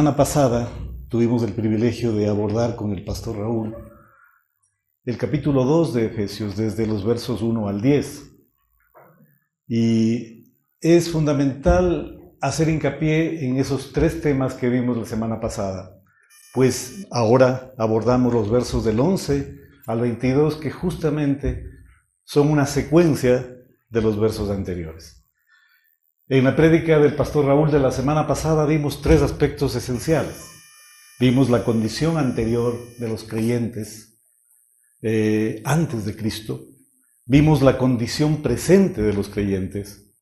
semana pasada tuvimos el privilegio de abordar con el pastor Raúl el capítulo 2 de Efesios, desde los versos 1 al 10. Y es fundamental hacer hincapié en esos tres temas que vimos la semana pasada, pues ahora abordamos los versos del 11 al 22, que justamente son una secuencia de los versos anteriores. En la prédica del pastor Raúl de la semana pasada vimos tres aspectos esenciales. Vimos la condición anterior de los creyentes antes de Cristo, vimos la condición presente de los creyentes,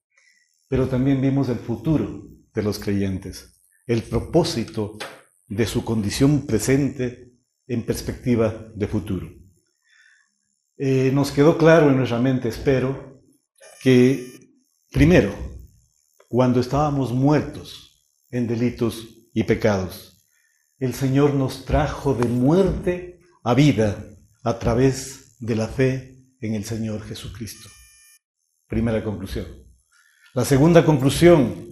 pero también vimos el futuro de los creyentes, el propósito de su condición presente en perspectiva de futuro. Nos quedó claro en nuestra mente, espero, que primero, cuando estábamos muertos en delitos y pecados, el Señor nos trajo de muerte a vida a través de la fe en el Señor Jesucristo. Primera conclusión. La segunda conclusión,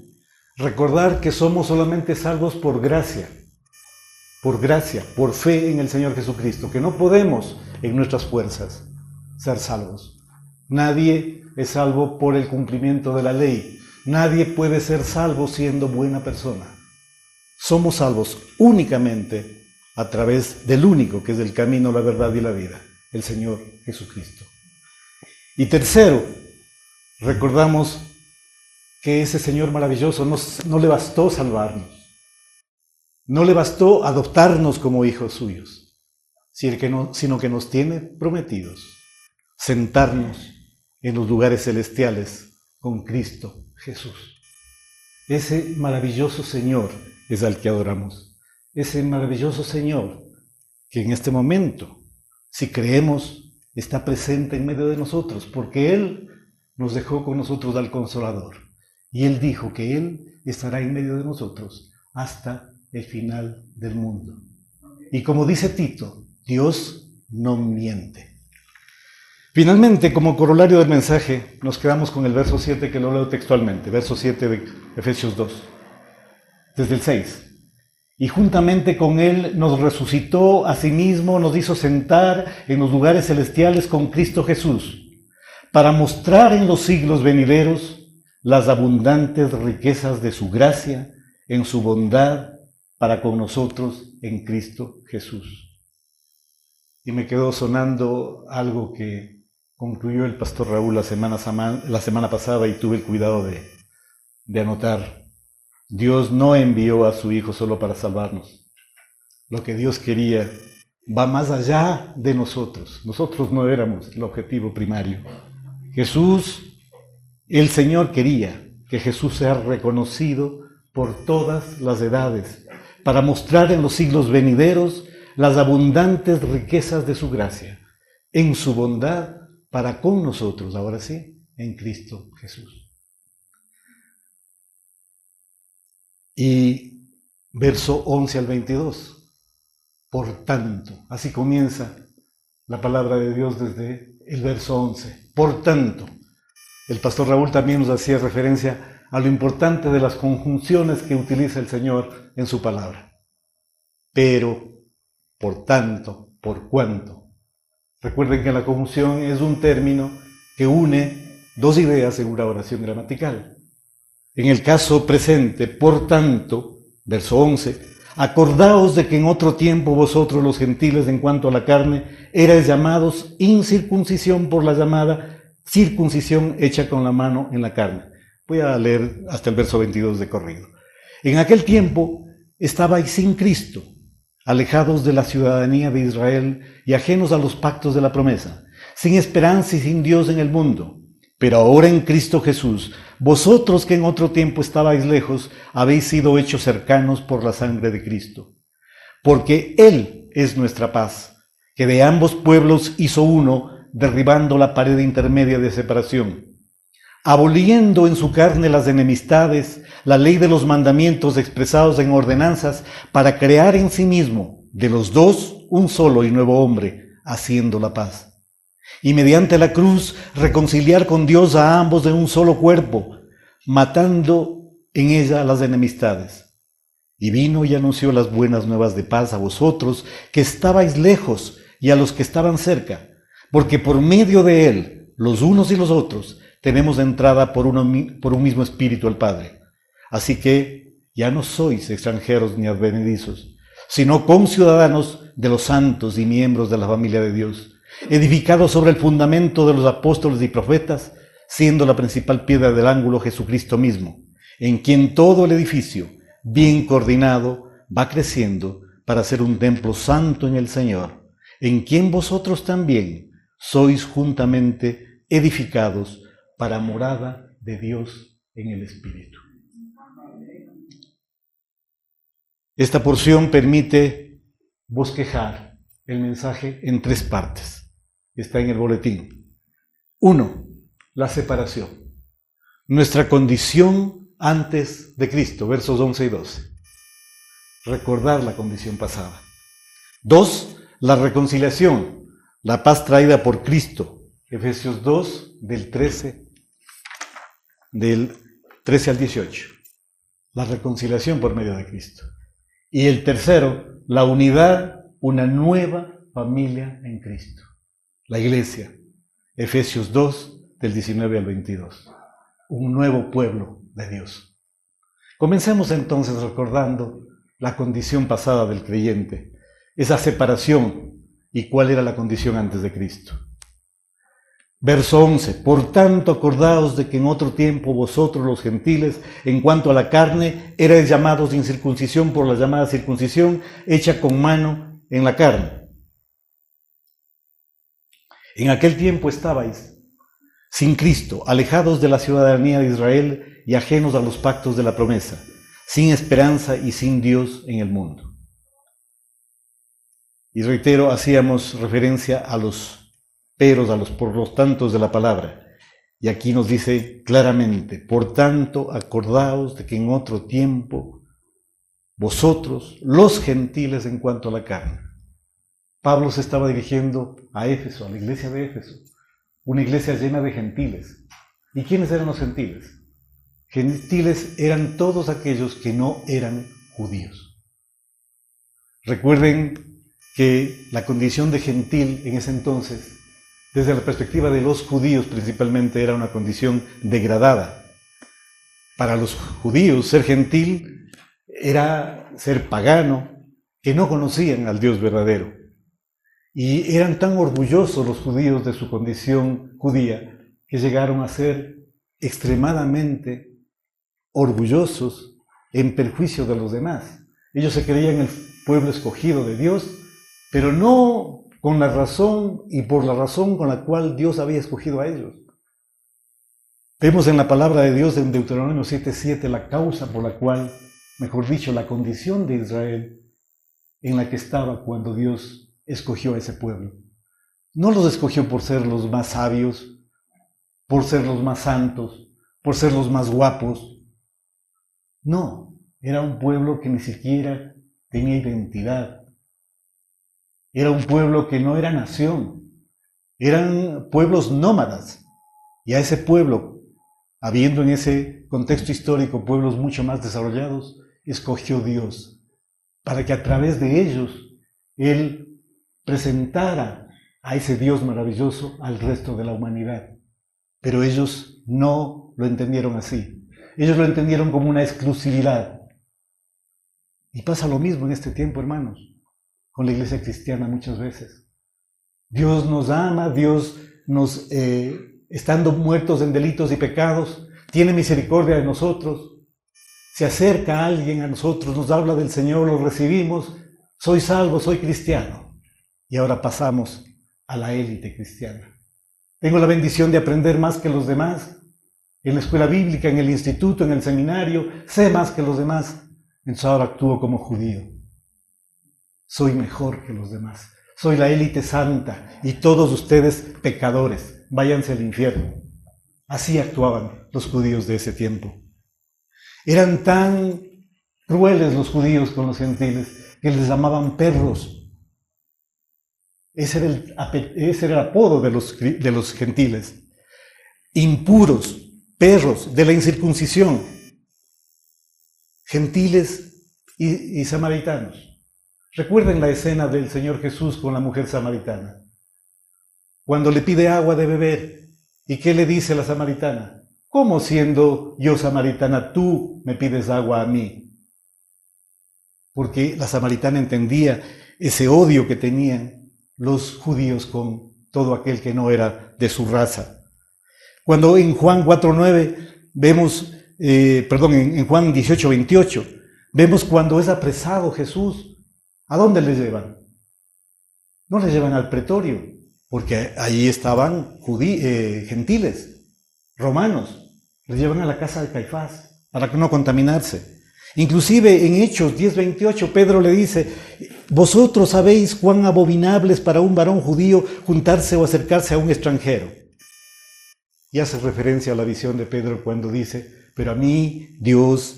recordar que somos solamente salvos por gracia, por fe en el Señor Jesucristo, que no podemos en nuestras fuerzas ser salvos. Nadie es salvo por el cumplimiento de la ley. Nadie puede ser salvo siendo buena persona. Somos salvos únicamente a través del único que es el camino, la verdad y la vida, el Señor Jesucristo. Y tercero, recordamos que ese Señor maravilloso no le bastó salvarnos, no le bastó adoptarnos como hijos suyos, sino que nos tiene prometidos sentarnos en los lugares celestiales con Cristo Jesús. Ese maravilloso Señor es al que adoramos. Ese maravilloso Señor que en este momento, si creemos, está presente en medio de nosotros, porque Él nos dejó con nosotros al Consolador. Y Él dijo que Él estará en medio de nosotros hasta el final del mundo. Y como dice Tito, Dios no miente. Finalmente, como corolario del mensaje, nos quedamos con el verso 7, que lo leo textualmente, verso 7 de Efesios 2, desde el 6. Y juntamente con Él nos resucitó, asimismo nos hizo sentar en los lugares celestiales con Cristo Jesús, para mostrar en los siglos venideros las abundantes riquezas de su gracia en su bondad para con nosotros en Cristo Jesús. Y me quedó sonando algo que concluyó el pastor Raúl la semana pasada y tuve el cuidado de anotar. Dios no envió a su Hijo solo para salvarnos. Lo que Dios quería va más allá de nosotros. Nosotros no éramos el objetivo primario. Jesús, el Señor quería que Jesús sea reconocido por todas las edades, para mostrar en los siglos venideros las abundantes riquezas de su gracia, en su bondad para con nosotros, ahora sí, en Cristo Jesús. Y verso 11 al 22, por tanto, así comienza la palabra de Dios desde el verso 11, por tanto. El pastor Raúl también nos hacía referencia a lo importante de las conjunciones que utiliza el Señor en su palabra. Pero, por tanto, por cuanto. Recuerden que la conjunción es un término que une dos ideas en una oración gramatical. En el caso presente, por tanto, verso 11, acordaos de que en otro tiempo vosotros los gentiles en cuanto a la carne erais llamados incircuncisión por la llamada circuncisión hecha con la mano en la carne. Voy a leer hasta el verso 22 de corrido. En aquel tiempo estabais sin Cristo, alejados de la ciudadanía de Israel y ajenos a los pactos de la promesa, sin esperanza y sin Dios en el mundo. Pero ahora en Cristo Jesús, vosotros que en otro tiempo estabais lejos, habéis sido hechos cercanos por la sangre de Cristo. Porque Él es nuestra paz, que de ambos pueblos hizo uno, derribando la pared intermedia de separación, aboliendo en su carne las enemistades, la ley de los mandamientos expresados en ordenanzas, para crear en sí mismo, de los dos, un solo y nuevo hombre, haciendo la paz. Y mediante la cruz reconciliar con Dios a ambos de un solo cuerpo, matando en ella las enemistades. Y vino y anunció las buenas nuevas de paz a vosotros que estabais lejos y a los que estaban cerca, porque por medio de él, los unos y los otros, tenemos entrada por un mismo espíritu al Padre. Así que ya no sois extranjeros ni advenedizos, sino conciudadanos de los santos y miembros de la familia de Dios, edificados sobre el fundamento de los apóstoles y profetas, siendo la principal piedra del ángulo Jesucristo mismo, en quien todo el edificio, bien coordinado, va creciendo para ser un templo santo en el Señor, en quien vosotros también sois juntamente edificados para morada de Dios en el Espíritu. Esta porción permite bosquejar el mensaje en 3 partes. Está en el boletín. 1. La separación. Nuestra condición antes de Cristo, versos 11 y 12. Recordar la condición pasada. 2. La reconciliación, la paz traída por Cristo. Efesios 2, del 13 al 18. La reconciliación por medio de Cristo. Y el tercero, la unidad, una nueva familia en Cristo. La iglesia. Efesios 2, del 19 al 22. Un nuevo pueblo de Dios. Comencemos entonces recordando la condición pasada del creyente, esa separación y cuál era la condición antes de Cristo. Verso 11, por tanto acordaos de que en otro tiempo vosotros los gentiles, en cuanto a la carne, erais llamados de incircuncisión por la llamada circuncisión hecha con mano en la carne. En aquel tiempo estabais sin Cristo, alejados de la ciudadanía de Israel y ajenos a los pactos de la promesa, sin esperanza y sin Dios en el mundo. Y reitero, hacíamos referencia a los peros, a los por los tantos de la palabra. Y aquí nos dice claramente, por tanto, acordaos de que en otro tiempo, vosotros, los gentiles en cuanto a la carne. Pablo se estaba dirigiendo a Éfeso, a la iglesia de Éfeso, una iglesia llena de gentiles. ¿Y quiénes eran los gentiles? Gentiles eran todos aquellos que no eran judíos. Recuerden que la condición de gentil en ese entonces, desde la perspectiva de los judíos principalmente, era una condición degradada. Para los judíos, ser gentil era ser pagano, que no conocían al Dios verdadero. Y eran tan orgullosos los judíos de su condición judía, que llegaron a ser extremadamente orgullosos en perjuicio de los demás. Ellos se creían el pueblo escogido de Dios, pero no con la razón y por la razón con la cual Dios había escogido a ellos. Vemos en la palabra de Dios en Deuteronomio 7:7 la causa por la cual, mejor dicho, la condición de Israel en la que estaba cuando Dios escogió a ese pueblo. No los escogió por ser los más sabios, por ser los más santos, por ser los más guapos. No, era un pueblo que ni siquiera tenía identidad. Era un pueblo que no era nación. Eran pueblos nómadas. Y a ese pueblo, habiendo en ese contexto histórico pueblos mucho más desarrollados, escogió Dios para que a través de ellos Él presentara a ese Dios maravilloso al resto de la humanidad. Pero ellos no lo entendieron así. Ellos lo entendieron como una exclusividad. Y pasa lo mismo en este tiempo, hermanos, con la iglesia cristiana muchas veces. Dios nos ama, Dios nos, estando muertos en delitos y pecados, tiene misericordia de nosotros. Se acerca alguien a nosotros, nos habla del Señor, lo recibimos, soy salvo, soy cristiano. Y ahora pasamos a la élite cristiana. Tengo la bendición de aprender más que los demás. En la escuela bíblica, en el instituto, en el seminario, sé más que los demás. Entonces ahora actúo como judío. Soy mejor que los demás. Soy la élite santa y todos ustedes pecadores. Váyanse al infierno. Así actuaban los judíos de ese tiempo. Eran tan crueles los judíos con los gentiles que les llamaban perros. Ese era el apodo de los gentiles. Impuros, perros, de la incircuncisión. Gentiles y samaritanos. Recuerden la escena del Señor Jesús con la mujer samaritana. Cuando le pide agua de beber, ¿y qué le dice la samaritana? ¿Cómo siendo yo samaritana tú me pides agua a mí? Porque la samaritana entendía ese odio que tenían los judíos con todo aquel que no era de su raza. Cuando en Juan 4:9 vemos, en Juan 18:28, vemos cuando es apresado Jesús, ¿a dónde le llevan? No le llevan al pretorio, porque ahí estaban gentiles, romanos. Le llevan a la casa de Caifás para no contaminarse. Inclusive en Hechos 10:28 Pedro le dice: vosotros sabéis cuán abominable es para un varón judío juntarse o acercarse a un extranjero. Y hace referencia a la visión de Pedro cuando dice: pero a mí Dios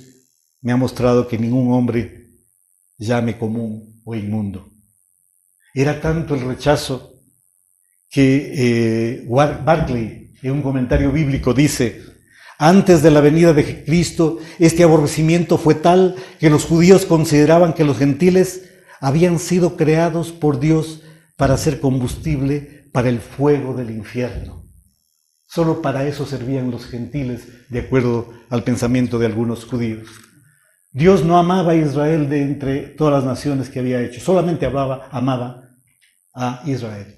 me ha mostrado que ningún hombre llame común o inmundo. Era tanto el rechazo que Barclay, en un comentario bíblico, dice: antes de la venida de Cristo, este aborrecimiento fue tal que los judíos consideraban que los gentiles habían sido creados por Dios para ser combustible para el fuego del infierno. Solo para eso servían los gentiles, de acuerdo al pensamiento de algunos judíos. Dios no amaba a Israel de entre todas las naciones que había hecho, solamente amaba a Israel.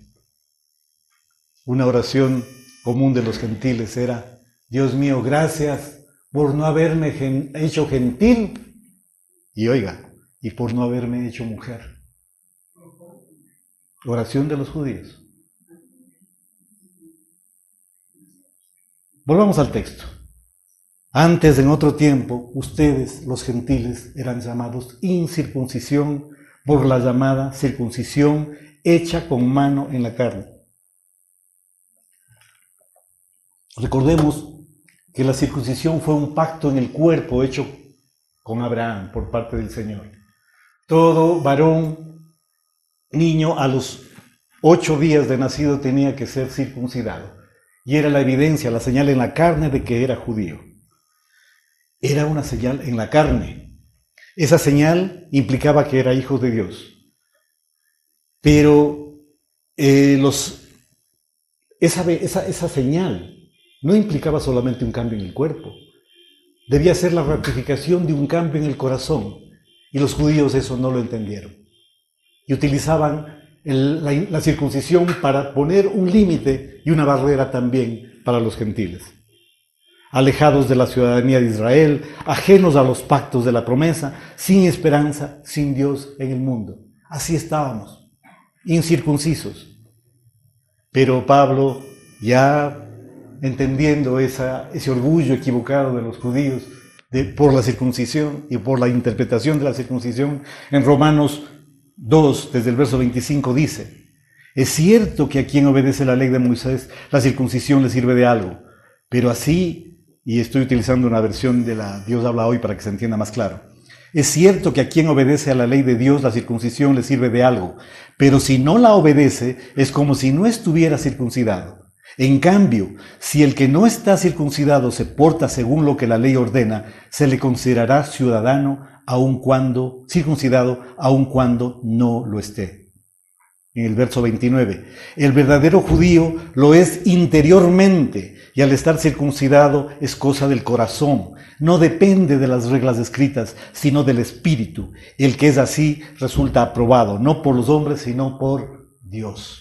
Una oración común de los gentiles era: Dios mío, gracias por no haberme hecho gentil y por no haberme hecho mujer. Oración de los judíos. Volvamos al texto. Antes, en otro tiempo, ustedes, los gentiles, eran llamados incircuncisión por la llamada circuncisión hecha con mano en la carne. Recordemos que la circuncisión fue un pacto en el cuerpo hecho con Abraham por parte del Señor. Todo varón, niño, a los 8 días de nacido tenía que ser circuncidado. Y era la evidencia, la señal en la carne de que era judío. Era una señal en la carne. Esa señal implicaba que era hijo de Dios. Pero esa señal no implicaba solamente un cambio en el cuerpo. Debía ser la ratificación de un cambio en el corazón. Y los judíos eso no lo entendieron. Y utilizaban la circuncisión para poner un límite y una barrera también para los gentiles. Alejados de la ciudadanía de Israel, ajenos a los pactos de la promesa, sin esperanza, sin Dios en el mundo. Así estábamos, incircuncisos. Pero Pablo, ya entendiendo ese orgullo equivocado de los judíos por la circuncisión y por la interpretación de la circuncisión, en Romanos 2, desde el verso 25, dice: es cierto que a quien obedece la ley de Moisés, la circuncisión le sirve de algo, pero así, y estoy utilizando una versión de la Dios habla hoy para que se entienda más claro, es cierto que a quien obedece a la ley de Dios, la circuncisión le sirve de algo, pero si no la obedece, es como si no estuviera circuncidado. En cambio, si el que no está circuncidado se porta según lo que la ley ordena, se le considerará ciudadano circuncidado, aun cuando no lo esté. En el verso 29, el verdadero judío lo es interiormente, y al estar circuncidado es cosa del corazón, no depende de las reglas escritas, sino del espíritu. El que es así resulta aprobado, no por los hombres, sino por Dios.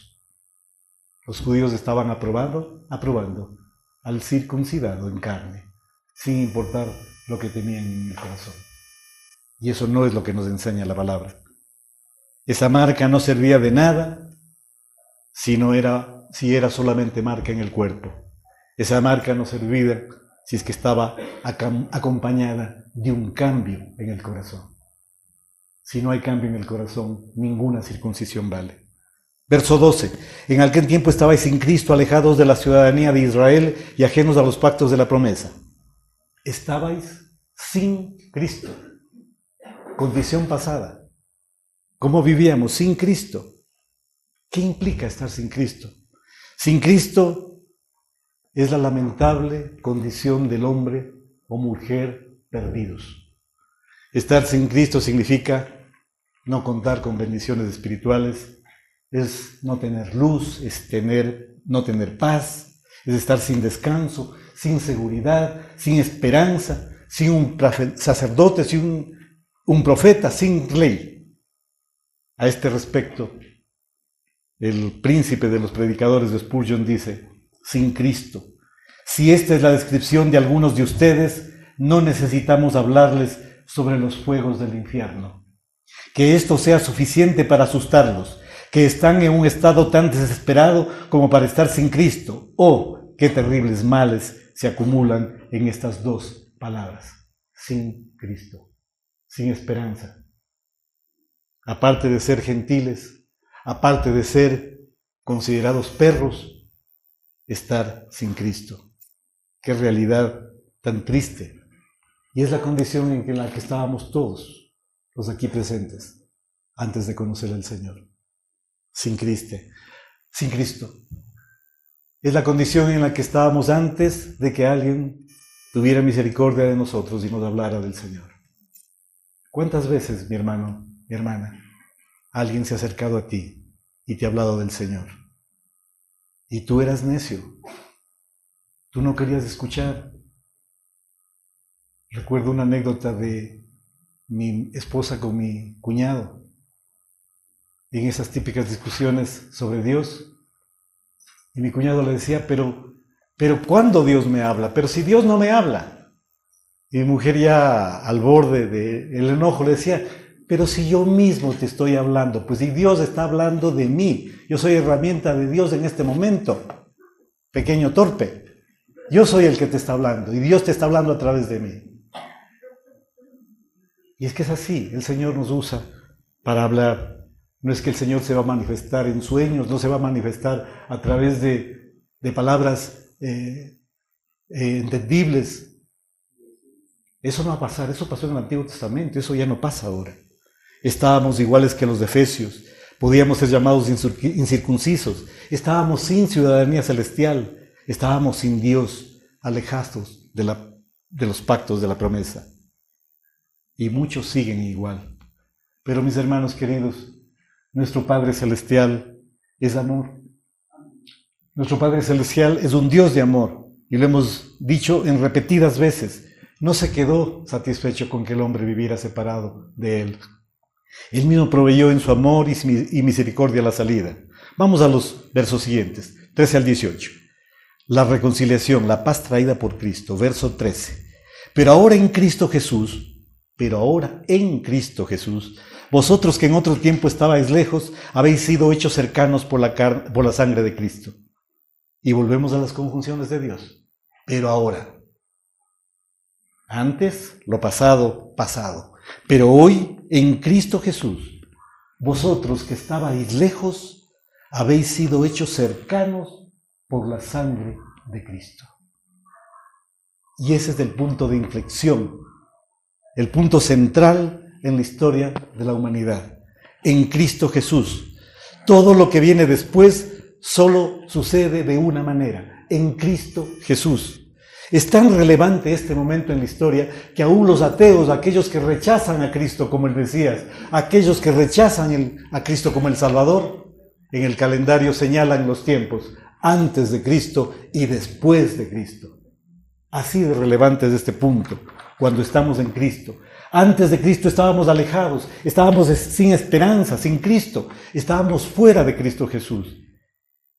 Los judíos estaban aprobando al circuncidado en carne, sin importar lo que tenían en el corazón. Y eso no es lo que nos enseña la palabra. Esa marca no servía de nada si era solamente marca en el cuerpo. Esa marca no servía si es que estaba acompañada de un cambio en el corazón. Si no hay cambio en el corazón, ninguna circuncisión vale. Verso 12. En aquel tiempo estabais sin Cristo, alejados de la ciudadanía de Israel y ajenos a los pactos de la promesa. Estabais sin Cristo. Condición pasada. ¿Cómo vivíamos? Sin Cristo. ¿Qué implica estar sin Cristo? Sin Cristo es la lamentable condición del hombre o mujer perdidos. Estar sin Cristo significa no contar con bendiciones espirituales, es no tener luz, es no tener paz, es estar sin descanso, sin seguridad, sin esperanza, sin un sacerdote, sin un profeta, sin ley. A este respecto, el príncipe de los predicadores de Spurgeon dice: sin Cristo. Si esta es la descripción de algunos de ustedes, no necesitamos hablarles sobre los fuegos del infierno. Que esto sea suficiente para asustarlos, que están en un estado tan desesperado como para estar sin Cristo. Oh, qué terribles males se acumulan en estas dos palabras: sin Cristo, sin esperanza. Aparte de ser gentiles, aparte de ser considerados perros, estar sin Cristo. Qué realidad tan triste. Y es la condición en la que estábamos todos los aquí presentes antes de conocer al Señor. Sin Cristo. Sin Cristo. Es la condición en la que estábamos antes de que alguien tuviera misericordia de nosotros y nos hablara del Señor. ¿Cuántas veces, mi hermano, mi hermana, alguien se ha acercado a ti y te ha hablado del Señor? Y tú eras necio. Tú no querías escuchar. Recuerdo una anécdota de mi esposa con mi cuñado. En esas típicas discusiones sobre Dios. Y mi cuñado le decía: pero ¿cuándo Dios me habla? Pero si Dios no me habla. Y mi mujer, ya al borde del enojo, le decía: pero si yo mismo te estoy hablando, pues si Dios está hablando de mí, yo soy herramienta de Dios en este momento, pequeño torpe, yo soy el que te está hablando y Dios te está hablando a través de mí. Y es que es así, el Señor nos usa para hablar. No es que el Señor se va a manifestar en sueños, no se va a manifestar a través de palabras entendibles. Eso no va a pasar, eso pasó en el Antiguo Testamento, eso ya no pasa ahora. Estábamos iguales que los de Efesios, podíamos ser llamados incircuncisos, estábamos sin ciudadanía celestial, estábamos sin Dios, alejados de los pactos de la promesa. Y muchos siguen igual. Pero mis hermanos queridos, nuestro Padre Celestial es amor. Nuestro Padre Celestial es un Dios de amor, y lo hemos dicho en repetidas veces. No se quedó satisfecho con que el hombre viviera separado de Él. Él mismo proveyó en su amor y misericordia la salida. Vamos a los versos siguientes, 13 al 18. La reconciliación, la paz traída por Cristo, verso 13. Pero ahora en Cristo Jesús, vosotros que en otro tiempo estabais lejos, habéis sido hechos cercanos por la sangre de Cristo. Y volvemos a las conjunciones de Dios. Pero ahora. Antes, lo pasado, pasado. Pero hoy, en Cristo Jesús, vosotros que estabais lejos, habéis sido hechos cercanos por la sangre de Cristo. Y ese es el punto de inflexión, el punto central en la historia de la humanidad. En Cristo Jesús. Todo lo que viene después solo sucede de una manera: en Cristo Jesús. Es tan relevante este momento en la historia que aún los ateos, aquellos que rechazan a Cristo como el Mesías, aquellos que rechazan a Cristo como el Salvador, en el calendario señalan los tiempos antes de Cristo y después de Cristo. Así de relevante es este punto, cuando estamos en Cristo. Antes de Cristo estábamos alejados, estábamos sin esperanza, sin Cristo, estábamos fuera de Cristo Jesús.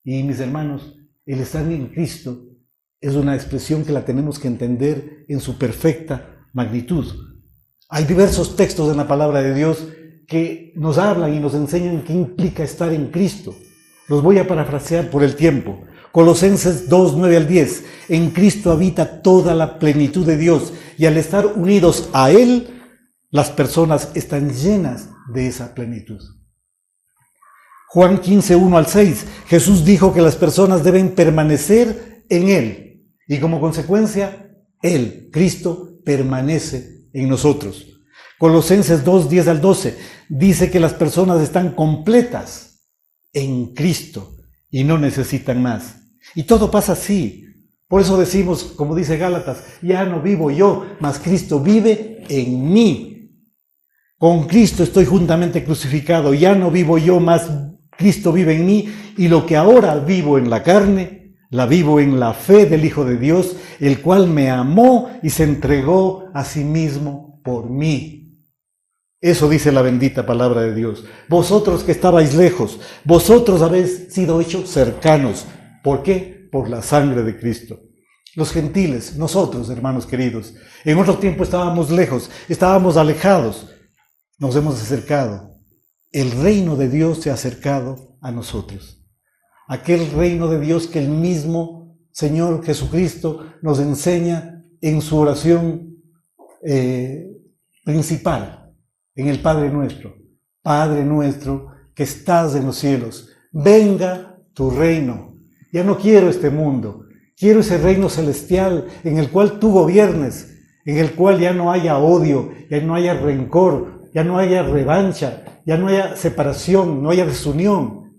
Y mis hermanos, el estar en Cristo es una expresión que la tenemos que entender en su perfecta magnitud. Hay diversos textos en la palabra de Dios que nos hablan y nos enseñan qué implica estar en Cristo. Los voy a parafrasear por el tiempo. Colosenses 2, 9 al 10. En Cristo habita toda la plenitud de Dios, y al estar unidos a Él, las personas están llenas de esa plenitud. Juan 15, 1 al 6. Jesús dijo que las personas deben permanecer en Él. Y como consecuencia, Él, Cristo, permanece en nosotros. Colosenses 2, 10 al 12, dice que las personas están completas en Cristo y no necesitan más. Y todo pasa así. Por eso decimos, como dice Gálatas, ya no vivo yo, mas Cristo vive en mí. Con Cristo estoy juntamente crucificado, ya no vivo yo, más Cristo vive en mí, y lo que ahora vivo en la carne, la vivo en la fe del Hijo de Dios, el cual me amó y se entregó a sí mismo por mí. Eso dice la bendita palabra de Dios. Vosotros que estabais lejos, vosotros habéis sido hechos cercanos. ¿Por qué? Por la sangre de Cristo. Los gentiles, nosotros, hermanos queridos, en otro tiempo estábamos lejos, estábamos alejados, nos hemos acercado. El reino de Dios se ha acercado a nosotros. Aquel reino de Dios que el mismo Señor Jesucristo nos enseña en su oración principal, en el Padre nuestro. Padre nuestro que estás en los cielos, venga tu reino. Ya no quiero este mundo, quiero ese reino celestial en el cual tú gobiernes, en el cual ya no haya odio, ya no haya rencor, ya no haya revancha, ya no haya separación, no haya desunión,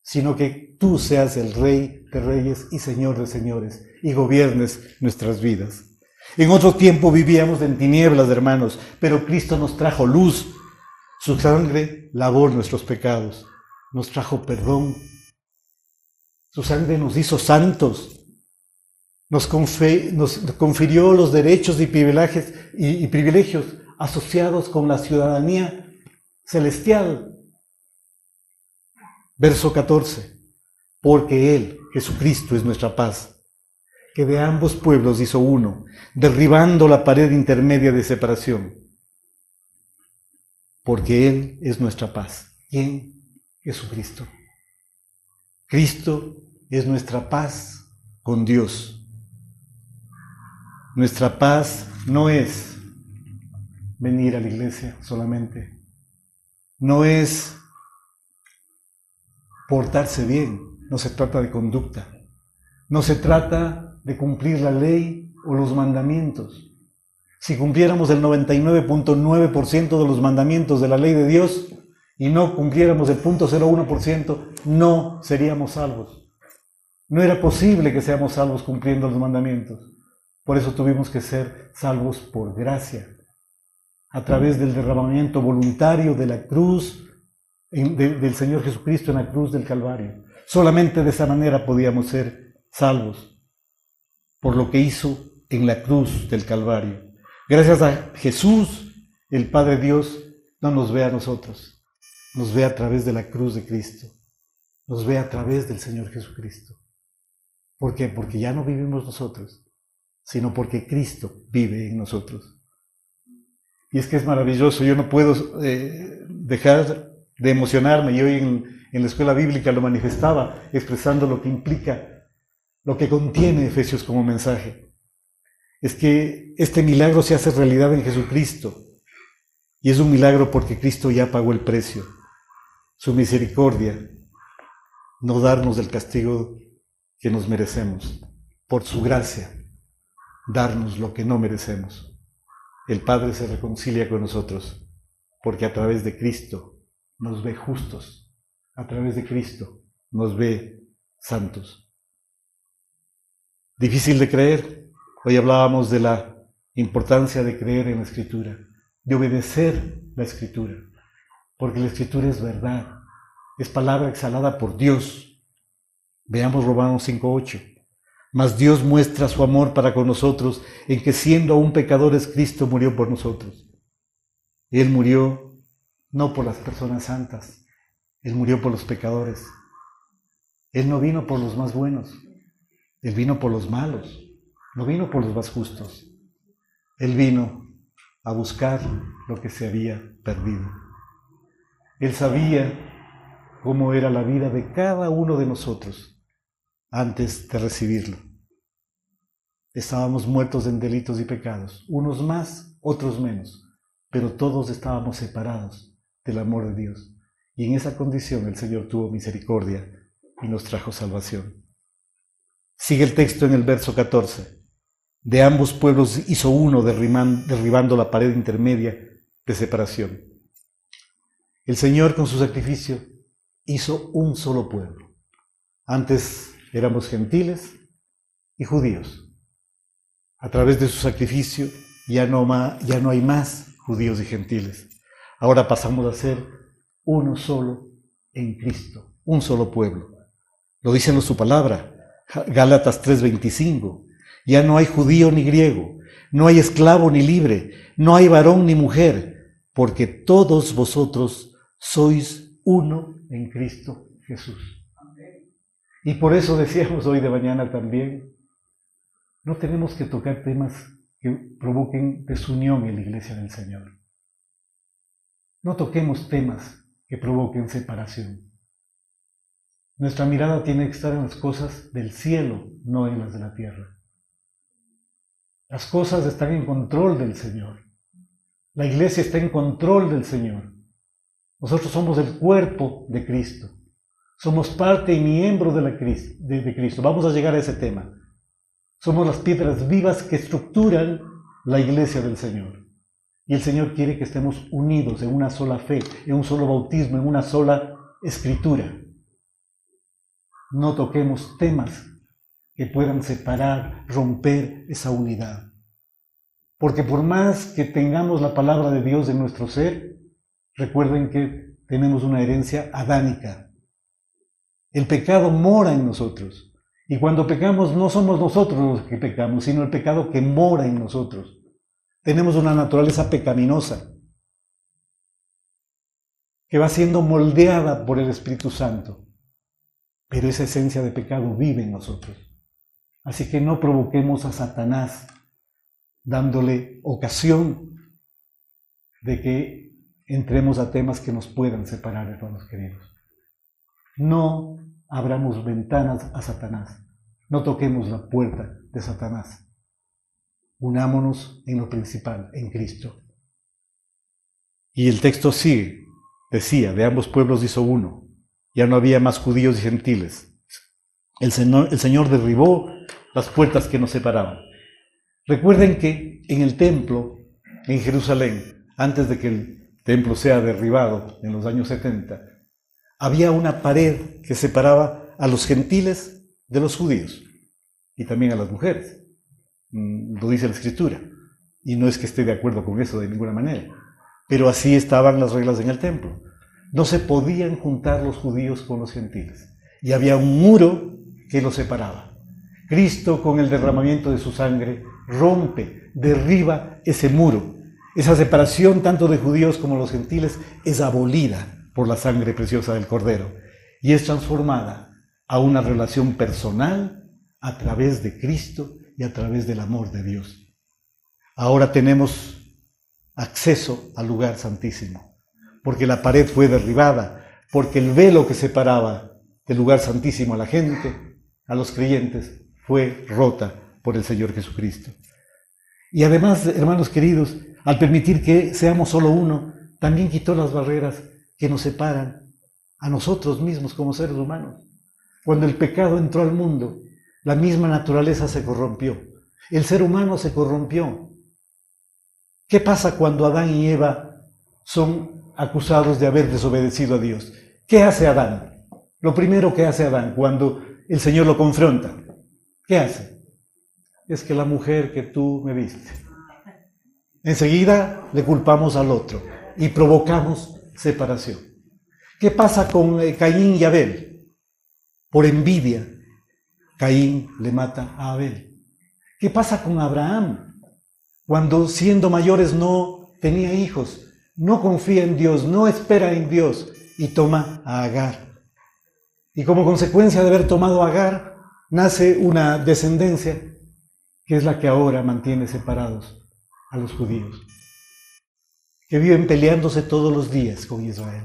sino que tú seas el Rey de Reyes y Señor de Señores y gobiernes nuestras vidas. En otro tiempo vivíamos en tinieblas, hermanos, pero Cristo nos trajo luz. Su sangre lavó nuestros pecados, nos trajo perdón. Su sangre nos hizo santos, nos confirió los derechos y privilegios asociados con la ciudadanía celestial. Verso 14. Porque Él, Jesucristo, es nuestra paz, que de ambos pueblos hizo uno, derribando la pared intermedia de separación. Porque Él es nuestra paz. ¿Quién? Jesucristo. Cristo es nuestra paz con Dios. Nuestra paz no es venir a la iglesia solamente. No es portarse bien. No se trata de conducta. No se trata de cumplir la ley o los mandamientos. Si cumpliéramos el 99.9% de los mandamientos de la ley de Dios y no cumpliéramos el 0.01%, no seríamos salvos. No era posible que seamos salvos cumpliendo los mandamientos. Por eso tuvimos que ser salvos por gracia, a través del derramamiento voluntario de la cruz, del Señor Jesucristo en la cruz del Calvario. Solamente de esa manera podíamos ser salvos, por lo que hizo en la cruz del Calvario. Gracias a Jesús, el Padre Dios no nos ve a nosotros, nos ve a través de la cruz de Cristo, nos ve a través del Señor Jesucristo. ¿Por qué? Porque ya no vivimos nosotros, sino porque Cristo vive en nosotros. Y es que es maravilloso, yo no puedo dejar de emocionarme, y hoy en la escuela bíblica lo manifestaba, expresando lo que implica, lo que contiene Efesios como mensaje. Es que este milagro se hace realidad en Jesucristo, y es un milagro porque Cristo ya pagó el precio. Su misericordia, no darnos el castigo que nos merecemos, por su gracia, darnos lo que no merecemos. El Padre se reconcilia con nosotros, porque a través de Cristo nos ve justos, a través de Cristo nos ve santos. Difícil de creer. Hoy hablábamos de la importancia de creer en la Escritura, de obedecer la Escritura, porque la Escritura es verdad, es palabra exhalada por Dios. Veamos Romanos 5:8. Mas Dios muestra su amor para con nosotros en que siendo aún pecadores Cristo murió por nosotros. Él murió no por las personas santas, Él murió por los pecadores. Él no vino por los más buenos, Él vino por los malos, no vino por los más justos. Él vino a buscar lo que se había perdido. Él sabía cómo era la vida de cada uno de nosotros antes de recibirlo. Estábamos muertos en delitos y pecados, unos más, otros menos, pero todos estábamos separados del amor de Dios. Y en esa condición el Señor tuvo misericordia y nos trajo salvación. Sigue el texto en el verso 14. De ambos pueblos hizo uno, derribando la pared intermedia de separación. El Señor con su sacrificio hizo un solo pueblo. Antes éramos gentiles y judíos. A través de su sacrificio ya no hay más judíos y gentiles. Ahora pasamos a ser uno solo en Cristo, un solo pueblo. Lo dice en su palabra, Gálatas 3:25. Ya no hay judío ni griego, no hay esclavo ni libre, no hay varón ni mujer, porque todos vosotros sois uno en Cristo Jesús. Y por eso decíamos hoy de mañana también, no tenemos que tocar temas que provoquen desunión en la iglesia del Señor. No toquemos temas que provoquen separación. Nuestra mirada tiene que estar en las cosas del cielo, no en las de la tierra. Las cosas están en control del Señor. La iglesia está en control del Señor. Nosotros somos el cuerpo de Cristo. Somos parte y miembro de Cristo. Vamos a llegar a ese tema. Somos las piedras vivas que estructuran la iglesia del Señor. Y el Señor quiere que estemos unidos en una sola fe, en un solo bautismo, en una sola escritura. No toquemos temas que puedan separar, romper esa unidad. Porque por más que tengamos la palabra de Dios en nuestro ser, recuerden que tenemos una herencia adánica. El pecado mora en nosotros. Y cuando pecamos no somos nosotros los que pecamos, sino el pecado que mora en nosotros. Tenemos una naturaleza pecaminosa que va siendo moldeada por el Espíritu Santo. Pero esa esencia de pecado vive en nosotros. Así que no provoquemos a Satanás dándole ocasión de que entremos a temas que nos puedan separar, hermanos queridos. No abramos ventanas a Satanás. No toquemos la puerta de Satanás. Unámonos en lo principal, en Cristo. Y el texto sigue, decía, de ambos pueblos hizo uno. Ya no había más judíos y gentiles. El Señor derribó las puertas que nos separaban. Recuerden que en el templo, en Jerusalén, antes de que el templo sea derribado en los años 70, había una pared que separaba a los gentiles de los judíos y también a las mujeres. Lo dice la Escritura. Y no es que esté de acuerdo con eso de ninguna manera, pero así estaban las reglas en el templo. No se podían juntar los judíos con los gentiles. Y había un muro que los separaba. Cristo, con el derramamiento de su sangre, rompe, derriba ese muro. Esa separación tanto de judíos como los gentiles es abolida por la sangre preciosa del Cordero y es transformada a una relación personal a través de Cristo y a través del amor de Dios. Ahora tenemos acceso al lugar santísimo, porque la pared fue derribada, porque el velo que separaba del lugar santísimo a la gente, a los creyentes, fue rota por el Señor Jesucristo. Y además, hermanos queridos, al permitir que seamos solo uno, también quitó las barreras que nos separan a nosotros mismos como seres humanos. Cuando el pecado entró al mundo, la misma naturaleza se corrompió. El ser humano se corrompió. ¿Qué pasa cuando Adán y Eva son acusados de haber desobedecido a Dios? ¿Qué hace Adán? Lo primero que hace Adán cuando el Señor lo confronta, ¿qué hace? Es que la mujer que tú me diste. Enseguida le culpamos al otro y provocamos separación. ¿Qué pasa con Caín y Abel? Por envidia, Caín le mata a Abel. ¿Qué pasa con Abraham? Cuando siendo mayores no tenía hijos, no confía en Dios, no espera en Dios y toma a Agar. Y como consecuencia de haber tomado a Agar, nace una descendencia que es la que ahora mantiene separados a los judíos, que viven peleándose todos los días con Israel.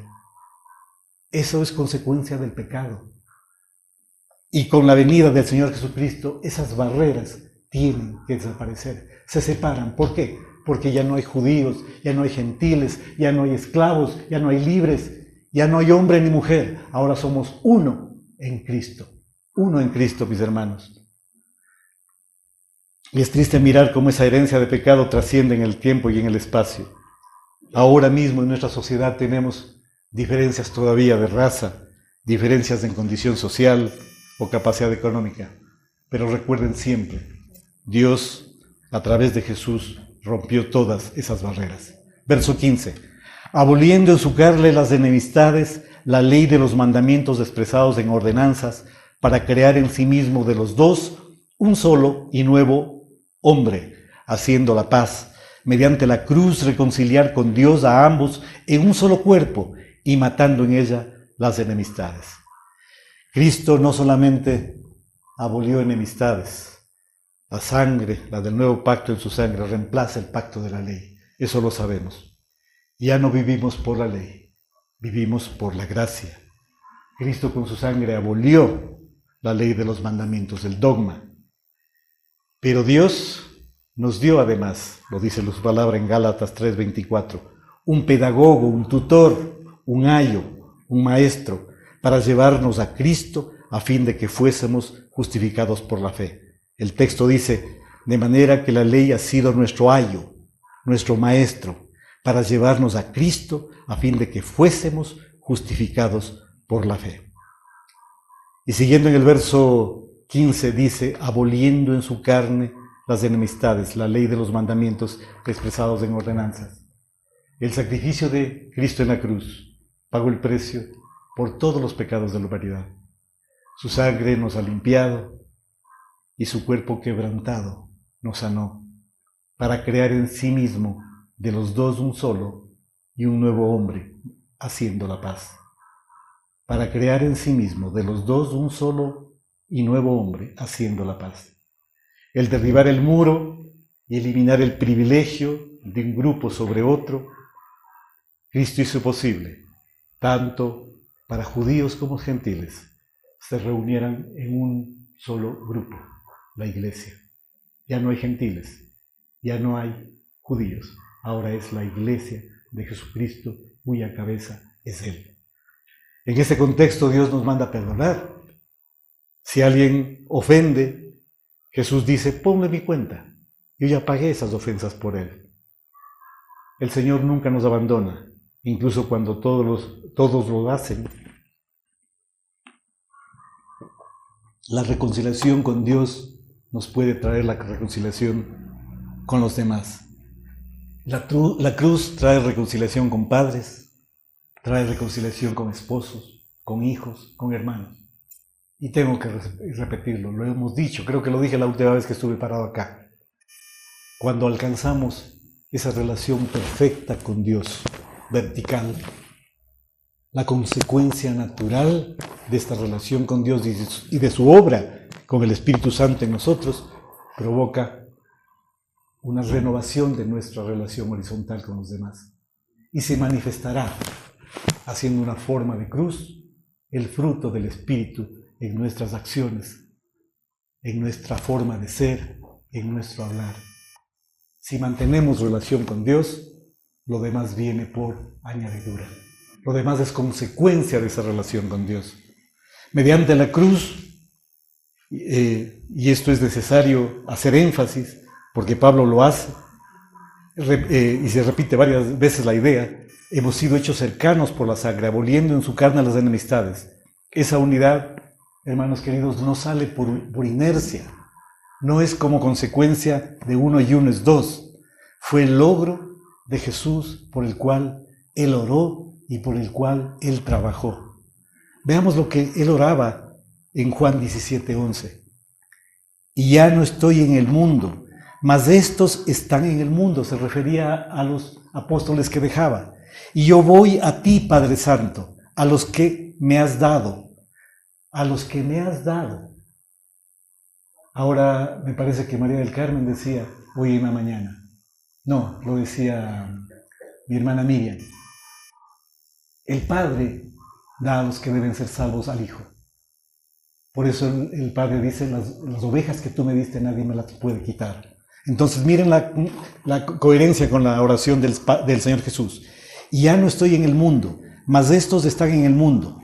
Eso es consecuencia del pecado. Y con la venida del Señor Jesucristo, esas barreras tienen que desaparecer. Se separan. ¿Por qué? Porque ya no hay judíos, ya no hay gentiles, ya no hay esclavos, ya no hay libres, ya no hay hombre ni mujer. Ahora somos uno en Cristo. Uno en Cristo, mis hermanos. Y es triste mirar cómo esa herencia de pecado trasciende en el tiempo y en el espacio. Ahora mismo en nuestra sociedad tenemos diferencias todavía de raza, diferencias en condición social o capacidad económica. Pero recuerden siempre, Dios, a través de Jesús, rompió todas esas barreras. Verso 15. aboliendo en su carne las enemistades, la ley de los mandamientos expresados en ordenanzas, para crear en sí mismo de los dos un solo y nuevo hombre, haciendo la paz, mediante la cruz reconciliar con Dios a ambos en un solo cuerpo y matando en ella las enemistades. Cristo no solamente abolió enemistades, la sangre, la del nuevo pacto en su sangre, reemplaza el pacto de la ley. Eso lo sabemos. Ya no vivimos por la ley, vivimos por la gracia. Cristo con su sangre abolió la ley de los mandamientos, el dogma. Pero Dios nos dio además, lo dice su palabra en Gálatas 3:24, un pedagogo, un tutor, un ayo, un maestro, para llevarnos a Cristo a fin de que fuésemos justificados por la fe. El texto dice, de manera que la ley ha sido nuestro ayo, nuestro maestro, para llevarnos a Cristo a fin de que fuésemos justificados por la fe. Y siguiendo en el verso 15 dice, aboliendo en su carne las enemistades, la ley de los mandamientos expresados en ordenanzas. El sacrificio de Cristo en la cruz pagó el precio por todos los pecados de la humanidad. Su sangre nos ha limpiado y su cuerpo quebrantado nos sanó, para crear en sí mismo de los dos un solo y un nuevo hombre, haciendo la paz. Para crear en sí mismo de los dos un solo y nuevo hombre, haciendo la paz. El derribar el muro y eliminar el privilegio de un grupo sobre otro, Cristo hizo posible, tanto para judíos como gentiles, se reunieran en un solo grupo, la iglesia. Ya no hay gentiles, ya no hay judíos, ahora es la iglesia de Jesucristo, cuya cabeza es Él. En ese contexto Dios nos manda a perdonar. Si alguien ofende, Jesús dice, ponle mi cuenta, yo ya pagué esas ofensas por Él. El Señor nunca nos abandona, incluso cuando todos lo hacen. La reconciliación con Dios nos puede traer la reconciliación con los demás. La cruz trae reconciliación con padres, trae reconciliación con esposos, con hijos, con hermanos. Y tengo que repetirlo, lo hemos dicho, creo que lo dije la última vez que estuve parado acá. Cuando alcanzamos esa relación perfecta con Dios, vertical, la consecuencia natural de esta relación con Dios y de su obra con el Espíritu Santo en nosotros, provoca una renovación de nuestra relación horizontal con los demás. Y se manifestará, haciendo una forma de cruz, el fruto del Espíritu en nuestras acciones, en nuestra forma de ser, en nuestro hablar. Si mantenemos relación con Dios, lo demás viene por añadidura. Lo demás es consecuencia de esa relación con Dios. Mediante la cruz, y esto es necesario hacer énfasis, porque Pablo lo hace, y se repite varias veces la idea, hemos sido hechos cercanos por la sangre, aboliendo en su carne las enemistades. Esa unidad, hermanos queridos, no sale por inercia, no es como consecuencia de uno y uno es dos. Fue el logro de Jesús por el cual Él oró y por el cual Él trabajó. Veamos lo que Él oraba en Juan 17:11. Y ya no estoy en el mundo, mas estos están en el mundo. Se refería a los apóstoles que dejaba. Y yo voy a ti, Padre Santo, a los que me has dado. A los que me has dado. Ahora me parece que María del Carmen decía hoy en la mañana. No, lo decía mi hermana Miriam. El Padre da a los que deben ser salvos al Hijo. Por eso el Padre dice, las ovejas que tú me diste nadie me las puede quitar. Entonces miren la coherencia con la oración del Señor Jesús. Y ya no estoy en el mundo, mas estos están en el mundo.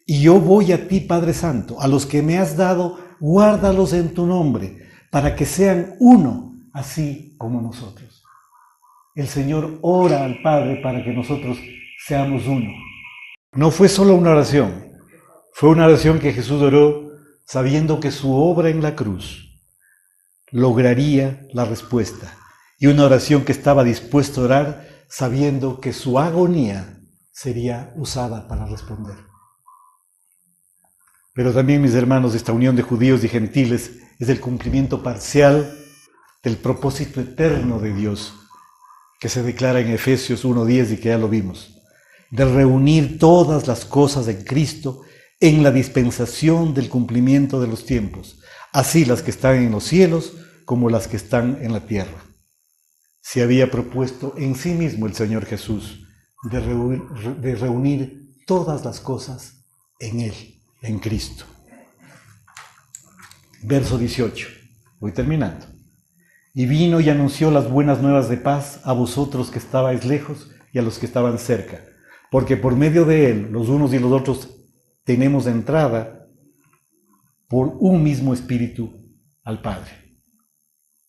Y yo voy a ti, Padre Santo, a los que me has dado, guárdalos en tu nombre, para que sean uno, así como nosotros. El Señor ora al Padre para que nosotros seamos uno. No fue solo una oración, fue una oración que Jesús oró sabiendo que su obra en la cruz lograría la respuesta. Y una oración que estaba dispuesto a orar sabiendo que su agonía sería usada para responder. Pero también, mis hermanos, esta unión de judíos y gentiles es el cumplimiento parcial del propósito eterno de Dios, que se declara en Efesios 1:10 y que ya lo vimos, de reunir todas las cosas en Cristo en la dispensación del cumplimiento de los tiempos, así las que están en los cielos como las que están en la tierra. Se había propuesto en sí mismo el Señor Jesús de reunir todas las cosas en Él, en Cristo. Verso 18, voy terminando. Y vino y anunció las buenas nuevas de paz a vosotros que estabais lejos y a los que estaban cerca, porque por medio de Él, los unos y los otros, tenemos entrada por un mismo Espíritu al Padre.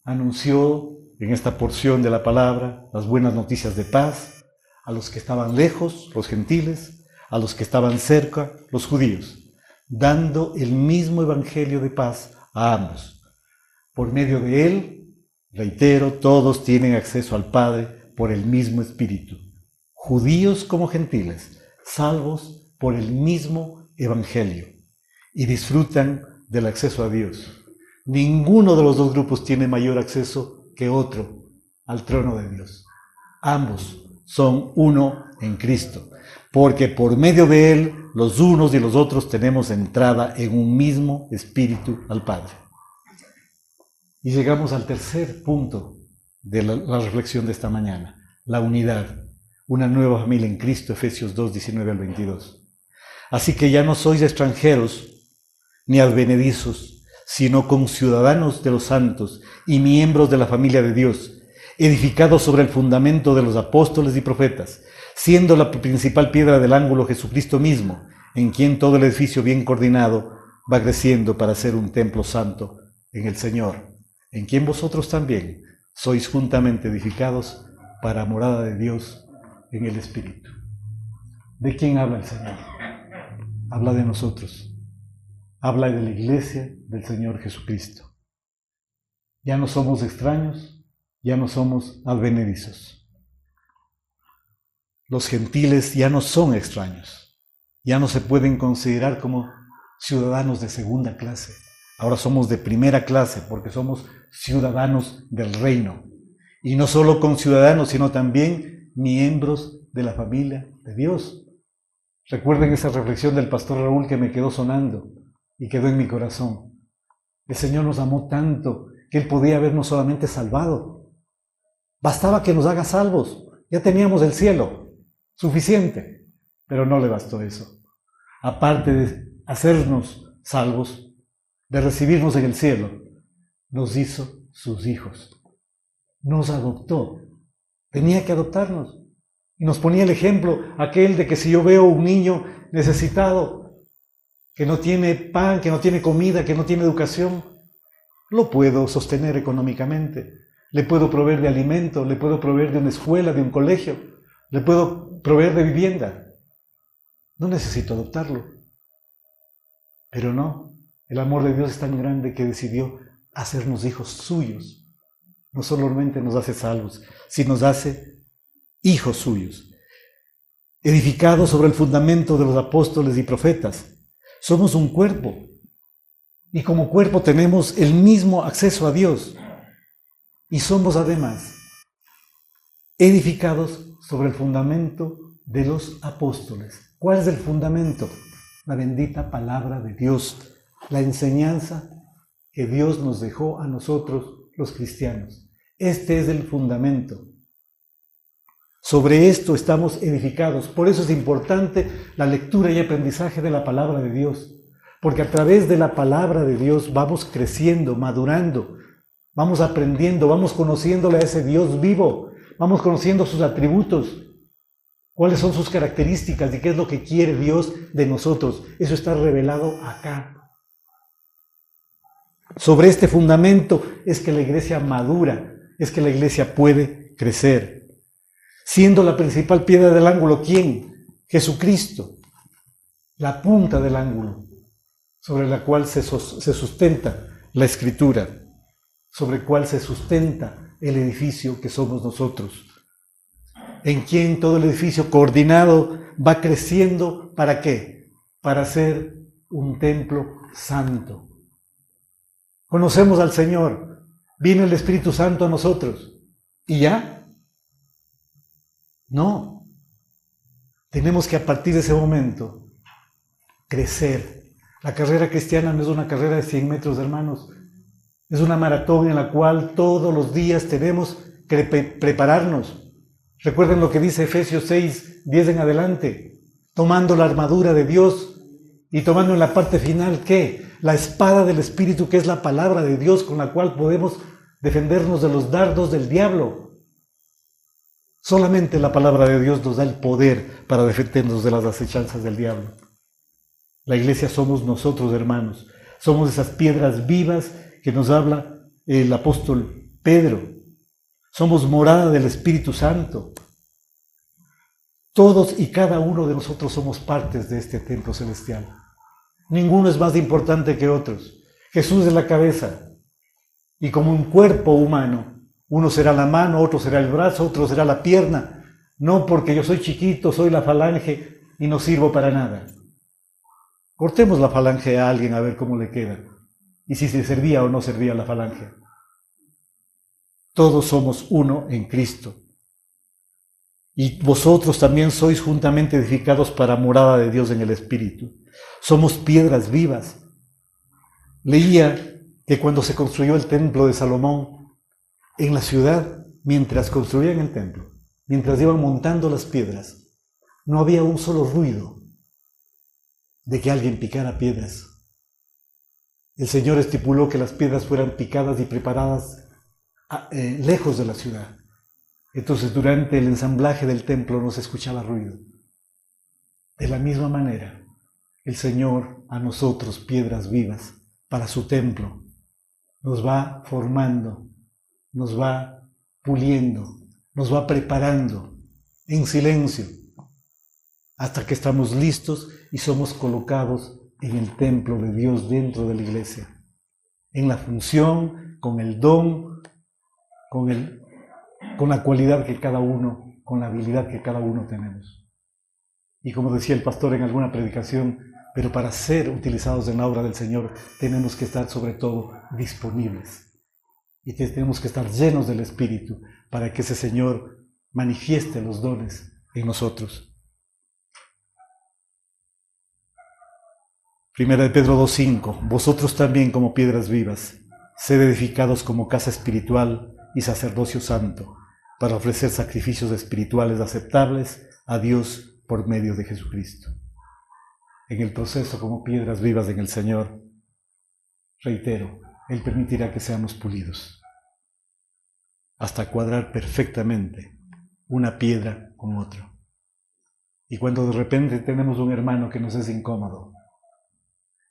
Anunció en esta porción de la palabra las buenas noticias de paz a los que estaban lejos, los gentiles, a los que estaban cerca, los judíos, dando el mismo evangelio de paz a ambos. Por medio de Él, reitero, todos tienen acceso al Padre por el mismo Espíritu, judíos como gentiles, salvos por el mismo evangelio, y disfrutan del acceso a Dios. Ninguno de los dos grupos tiene mayor acceso que otro al trono de Dios. Ambos son uno en Cristo, porque por medio de Él, los unos y los otros tenemos entrada en un mismo Espíritu al Padre. Y llegamos al tercer punto de la reflexión de esta mañana, la unidad, una nueva familia en Cristo, Efesios 2:19-22. Así que ya no sois extranjeros ni advenedizos, sino conciudadanos de los santos y miembros de la familia de Dios, edificados sobre el fundamento de los apóstoles y profetas, siendo la principal piedra del ángulo Jesucristo mismo, en quien todo el edificio bien coordinado va creciendo para ser un templo santo en el Señor, en quien vosotros también sois juntamente edificados para morada de Dios en el Espíritu. ¿De quién habla el Señor? Habla de nosotros. Habla de la iglesia del Señor Jesucristo. Ya no somos extraños, ya no somos advenedizos. Los gentiles ya no son extraños, ya no se pueden considerar como ciudadanos de segunda clase. Ahora somos de primera clase porque somos ciudadanos del reino. Y no solo conciudadanos, sino también miembros de la familia de Dios. Recuerden esa reflexión del pastor Raúl que me quedó sonando y quedó en mi corazón. El Señor nos amó tanto que Él podía habernos solamente salvado. Bastaba que nos haga salvos. Ya teníamos el cielo, suficiente. Pero no le bastó eso. Aparte de hacernos salvos, de recibirnos en el cielo, nos hizo sus hijos. Nos adoptó. Tenía que adoptarnos. Y nos ponía el ejemplo aquel de que si yo veo un niño necesitado, que no tiene pan, que no tiene comida, que no tiene educación, lo puedo sostener económicamente. Le puedo proveer de alimento, le puedo proveer de una escuela, de un colegio, le puedo proveer de vivienda. No necesito adoptarlo. Pero no, el amor de Dios es tan grande que decidió hacernos hijos suyos. No solamente nos hace salvos, sino nos hace hijos suyos, edificados sobre el fundamento de los apóstoles y profetas. Somos un cuerpo, y como cuerpo tenemos el mismo acceso a Dios, y somos además edificados sobre el fundamento de los apóstoles. ¿Cuál es el fundamento? La bendita palabra de Dios, la enseñanza que Dios nos dejó a nosotros los cristianos. Este es el fundamento. Sobre esto estamos edificados. Por eso es importante la lectura y aprendizaje de la palabra de Dios. Porque a través de la palabra de Dios vamos creciendo, madurando, vamos aprendiendo, vamos conociéndole a ese Dios vivo, vamos conociendo sus atributos, cuáles son sus características y qué es lo que quiere Dios de nosotros. Eso está revelado acá. Sobre este fundamento es que la iglesia madura, es que la iglesia puede crecer. Siendo la principal piedra del ángulo, ¿quién? Jesucristo, la punta del ángulo, sobre la cual se sustenta la Escritura, sobre el cual se sustenta el edificio que somos nosotros. en quien todo el edificio coordinado va creciendo. ¿Para qué? Para ser un templo santo. Conocemos al Señor, viene el Espíritu Santo a nosotros. ¿Y ya? No. Tenemos que a partir de ese momento crecer. La carrera cristiana no es una carrera de 100 metros, hermanos. Es una maratón en la cual todos los días tenemos que prepararnos. Recuerden lo que dice Efesios 6, 10 en adelante. Tomando la armadura de Dios y tomando en la parte final, ¿qué? La espada del Espíritu, que es la palabra de Dios con la cual podemos defendernos de los dardos del diablo. Solamente la palabra de Dios nos da el poder para defendernos de las acechanzas del diablo. La iglesia somos nosotros, hermanos. Somos esas piedras vivas que nos habla el apóstol Pedro. Somos morada del Espíritu Santo. Todos y cada uno de nosotros somos partes de este templo celestial. Ninguno es más importante que otros. Jesús es la cabeza. Y como un cuerpo humano, uno será la mano, otro será el brazo, otro será la pierna. No porque yo soy chiquito, soy la falange y no sirvo para nada. Cortemos la falange a alguien a ver cómo le queda. Y si se servía o no servía la falange. Todos somos uno en Cristo. Y vosotros también sois juntamente edificados para morada de Dios en el Espíritu. Somos piedras vivas. Leía que cuando se construyó el templo de Salomón, en la ciudad, mientras construían el templo, mientras iban montando las piedras, no había un solo ruido de que alguien picara piedras. El Señor estipuló que las piedras fueran picadas y preparadas lejos de la ciudad. Entonces, durante el ensamblaje del templo no se escuchaba ruido. De la misma manera, el Señor a nosotros, piedras vivas, para su templo, nos va formando, nos va puliendo, nos va preparando en silencio, hasta que estamos listos y somos colocados en el templo de Dios dentro de la iglesia, en la función, con el don, con la cualidad que cada uno, con la habilidad que cada uno tenemos. Y como decía el pastor en alguna predicación, pero para ser utilizados en la obra del Señor tenemos que estar sobre todo disponibles. Y tenemos que estar llenos del Espíritu para que ese Señor manifieste los dones en nosotros. Primera de Pedro 2:5. Vosotros también como piedras vivas, sed edificados como casa espiritual y sacerdocio santo, para ofrecer sacrificios espirituales aceptables a Dios por medio de Jesucristo. En el proceso como piedras vivas en el Señor, reitero, Él permitirá que seamos pulidos, hasta cuadrar perfectamente una piedra con otra. Y cuando de repente tenemos un hermano que nos es incómodo,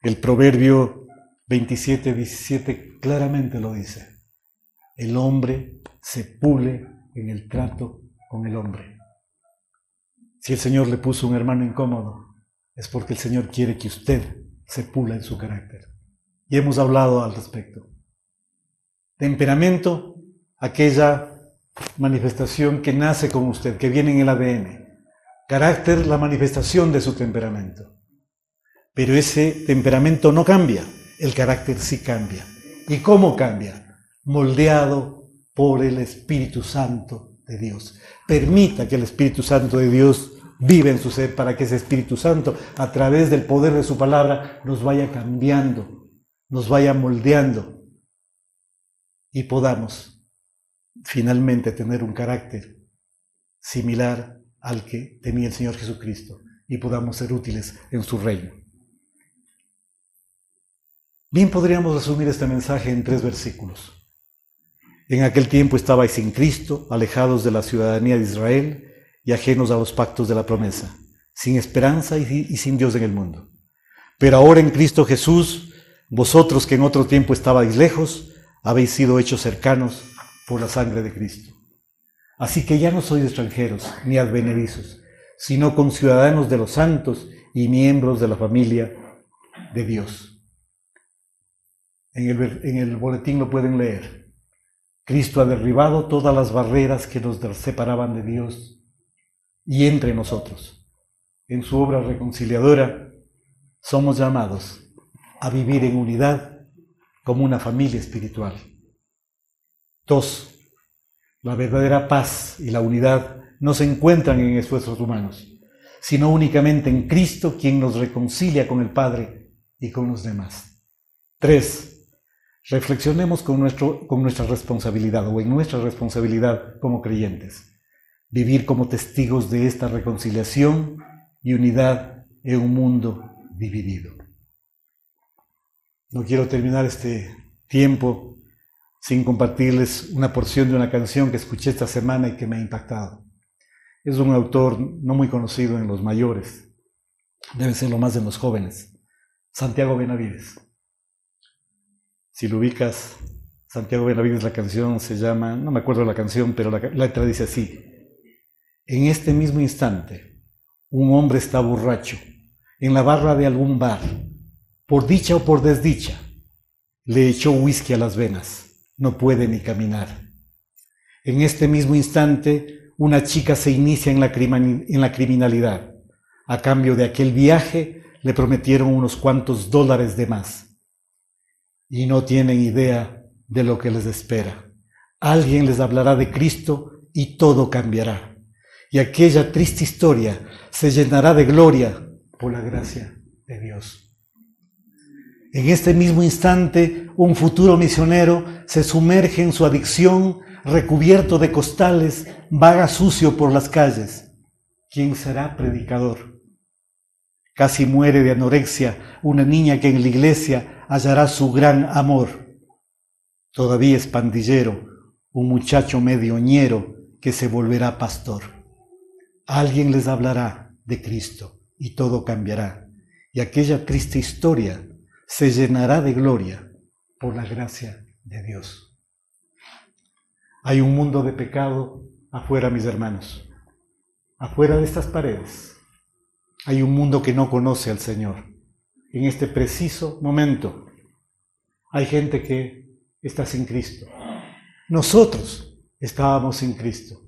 el Proverbio 27:17 claramente lo dice. El hombre se pule en el trato con el hombre. Si el Señor le puso un hermano incómodo, es porque el Señor quiere que usted se pula en su carácter. Y hemos hablado al respecto. Temperamento, aquella manifestación que nace con usted, que viene en el ADN. Carácter, la manifestación de su temperamento. Pero ese temperamento no cambia, el carácter sí cambia. ¿Y cómo cambia? Moldeado por el Espíritu Santo de Dios. Permita que el Espíritu Santo de Dios viva en su ser para que ese Espíritu Santo, a través del poder de su palabra, nos vaya cambiando, nos vaya moldeando y podamos finalmente tener un carácter similar al que tenía el Señor Jesucristo y podamos ser útiles en su reino. Bien, podríamos resumir este mensaje en 3 versículos. En aquel tiempo estabais sin Cristo, alejados de la ciudadanía de Israel y ajenos a los pactos de la promesa, sin esperanza y sin Dios en el mundo. Pero ahora en Cristo Jesús, vosotros que en otro tiempo estabais lejos, habéis sido hechos cercanos por la sangre de Cristo. Así que ya no sois extranjeros ni advenedizos, sino conciudadanos de los santos y miembros de la familia de Dios. En el boletín lo pueden leer. Cristo ha derribado todas las barreras que nos separaban de Dios y entre nosotros. En su obra reconciliadora somos llamados a vivir en unidad como una familia espiritual. 2. La verdadera paz y la unidad no se encuentran en esfuerzos humanos, sino únicamente en Cristo, quien nos reconcilia con el Padre y con los demás. 3. Reflexionemos con nuestra responsabilidad o en nuestra responsabilidad como creyentes. Vivir como testigos de esta reconciliación y unidad en un mundo dividido. No quiero terminar este tiempo sin compartirles una porción de una canción que escuché esta semana y que me ha impactado. Es un autor no muy conocido en los mayores, debe ser lo más en los jóvenes, Santiago Benavides. Si lo ubicas, Santiago Benavides, la canción se llama, no me acuerdo la canción, pero la letra dice así: en este mismo instante, un hombre está borracho en la barra de algún bar, por dicha o por desdicha, le echó whisky a las venas, no puede ni caminar. En este mismo instante, una chica se inicia en la criminalidad. A cambio de aquel viaje, le prometieron unos cuantos dólares de más. Y no tienen idea de lo que les espera. Alguien les hablará de Cristo y todo cambiará. Y aquella triste historia se llenará de gloria por la gracia de Dios. En este mismo instante, un futuro misionero se sumerge en su adicción, recubierto de costales, vaga sucio por las calles. ¿Quién será predicador? Casi muere de anorexia una niña que en la iglesia hallará su gran amor. Todavía es pandillero, un muchacho medioñero que se volverá pastor. Alguien les hablará de Cristo y todo cambiará. Y aquella triste historia se llenará de gloria por la gracia de Dios. Hay un mundo de pecado afuera, mis hermanos. Afuera de estas paredes hay un mundo que no conoce al Señor. En este preciso momento hay gente que está sin Cristo. Nosotros estábamos sin Cristo.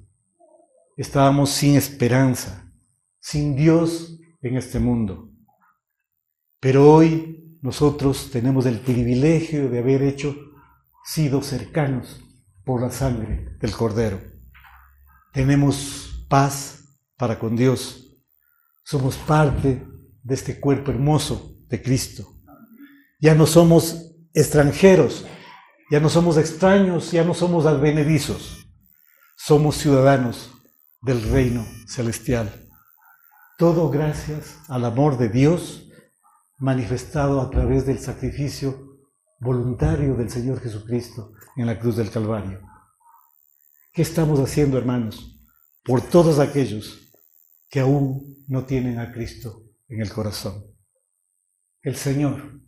Estábamos sin esperanza, sin Dios en este mundo. Pero hoy nosotros tenemos el privilegio de haber sido cercanos por la sangre del Cordero. Tenemos paz para con Dios. Somos parte de este cuerpo hermoso de Cristo. Ya no somos extranjeros, ya no somos extraños, ya no somos advenedizos. Somos ciudadanos del reino celestial. Todo gracias al amor de Dios manifestado a través del sacrificio voluntario del Señor Jesucristo en la cruz del Calvario. ¿Qué estamos haciendo, hermanos, por todos aquellos que aún no tienen a Cristo en el corazón? El Señor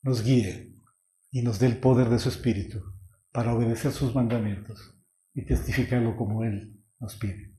nos guíe y nos dé el poder de su Espíritu para obedecer sus mandamientos y testificarlo como Él nos pide.